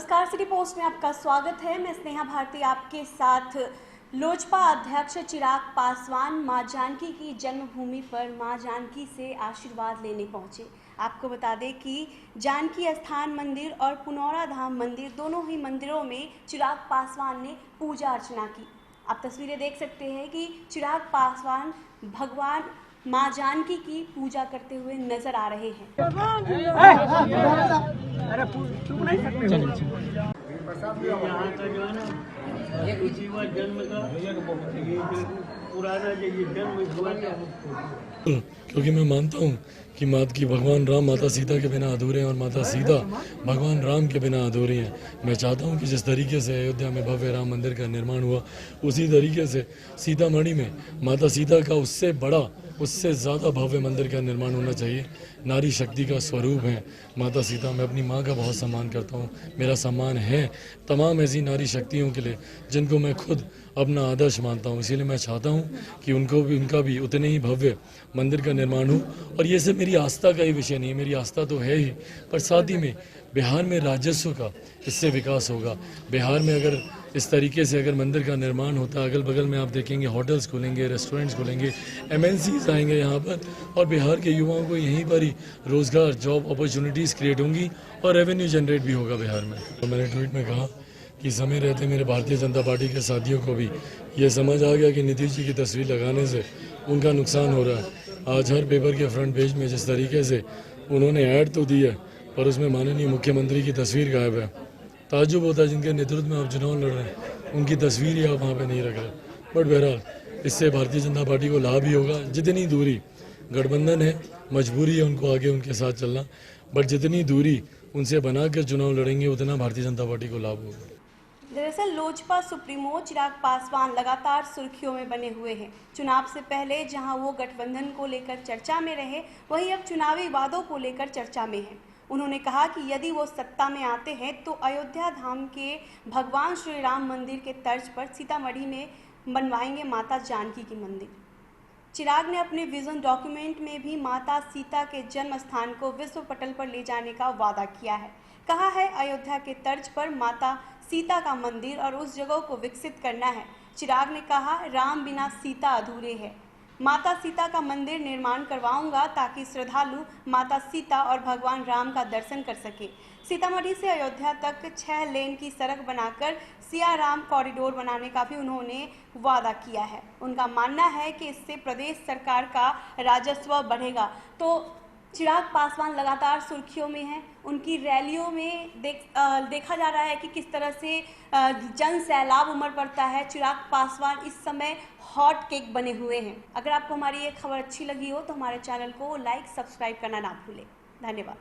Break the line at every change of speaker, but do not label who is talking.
नमस्कार, city post में आपका स्वागत है। मैं स्नेहा भारती आपके साथ। लोजपा अध्यक्ष चिराग पासवान मां जानकी की जन्मभूमि पर मां जानकी से आशीर्वाद लेने पहुंचे। आपको बता दें कि जानकी स्थान मंदिर और पुनौरा धाम मंदिर दोनों ही मंदिरों में चिराग पासवान ने पूजा अर्चना की। आप तस्वीरें देख सकते हैं कि चिराग पासवान भगवान मां जानकी की पूजा करते हुए नजर आ रहे हैं।
यहाँ का जो है ना जीवा जन्म का पुराना जो जन्म हुआ था,
क्योंकि मैं मानता हूँ कि भगवान राम माता सीता के बिना अधूरे हैं और माता सीता भगवान राम के बिना अधूरी हैं। मैं चाहता हूँ कि जिस तरीके से अयोध्या में भव्य राम मंदिर का निर्माण हुआ, उसी तरीके से सीतामढ़ी में माता सीता का उससे बड़ा, उससे ज़्यादा भव्य मंदिर का निर्माण होना चाहिए। नारी शक्ति का स्वरूप है माता सीता। मैं अपनी माँ का बहुत सम्मान करता हूँ। मेरा सम्मान है तमाम ऐसी नारी शक्तियों के लिए जिनको मैं खुद अपना आदर्श मानता हूँ। इसीलिए मैं चाहता हूँ कि उनका भी उतने ही भव्य मंदिर का निर्माण हो। और ये सिर्फ मेरी आस्था का ही विषय नहीं है, मेरी आस्था तो है ही, पर साथ ही में बिहार में राजस्व का इससे विकास होगा। बिहार में अगर इस तरीके से अगर मंदिर का निर्माण होता, अगल बगल में आप देखेंगे होटल्स खुलेंगे, रेस्टोरेंट्स खुलेंगे, MNCs आएंगे यहाँ पर, और बिहार के युवाओं को यहीं पर ही रोज़गार, जॉब अपॉर्चुनिटीज़ क्रिएट होंगी और रेवेन्यू जनरेट भी होगा बिहार में। तो मैंने ट्वीट में कहा कि समय रहते मेरे भारतीय जनता पार्टी के साथियों को भी ये समझ आ गया कि नीतीश जी की तस्वीर लगाने से उनका नुकसान हो रहा है। आज हर पेपर के फ्रंट पेज में जिस तरीके से उन्होंने ऐड तो दी है, पर उसमें माननीय मुख्यमंत्री की तस्वीर गायब है। ताज्जुब होता है जिनके नेतृत्व में आप चुनाव लड़ रहे हैं, उनकी तस्वीर ही आप वहाँ पे नहीं रख रहे। बट बहरहाल इससे भारतीय जनता पार्टी को लाभ ही होगा। जितनी दूरी गठबंधन है, मजबूरी है उनको आगे उनके साथ चलना, बट जितनी दूरी उनसे बनाकर चुनाव लड़ेंगे उतना भारतीय जनता पार्टी को लाभ होगा।
दरअसल लोजपा सुप्रीमो चिराग पासवान लगातार सुर्खियों में बने हुए हैं। चुनाव से पहले जहां वो गठबंधन को लेकर चर्चा में रहे, वहीं अब चुनावी वादों को लेकर चर्चा में हैं। उन्होंने कहा कि यदि वो सत्ता में आते हैं तो अयोध्या धाम के भगवान श्री राम मंदिर के तर्ज पर सीतामढ़ी में बनवाएंगे माता जानकी की मंदिर। चिराग ने अपने विजन डॉक्यूमेंट में भी माता सीता के जन्म स्थान को विश्व पटल पर ले जाने का वादा किया है। कहा है अयोध्या के तर्ज पर माता सीता का मंदिर और उस जगह को विकसित करना है। चिराग ने कहा, राम बिना सीता अधूरे है। माता सीता का मंदिर निर्माण करवाऊंगा ताकि श्रद्धालु माता सीता और भगवान राम का दर्शन कर सके। सीतामढ़ी से अयोध्या तक 6 लेन की सड़क बनाकर सिया राम कॉरिडोर बनाने का भी उन्होंने वादा किया है। उनका मानना है कि इससे प्रदेश सरकार का राजस्व बढ़ेगा। तो चिराग पासवान लगातार सुर्खियों में हैं। उनकी रैलियों में देखा जा रहा है कि किस तरह से जन सैलाब उमड़ पड़ता है। चिराग पासवान इस समय हॉट केक बने हुए हैं। अगर आपको हमारी ये खबर अच्छी लगी हो तो हमारे चैनल को लाइक, सब्सक्राइब करना ना भूलें। धन्यवाद।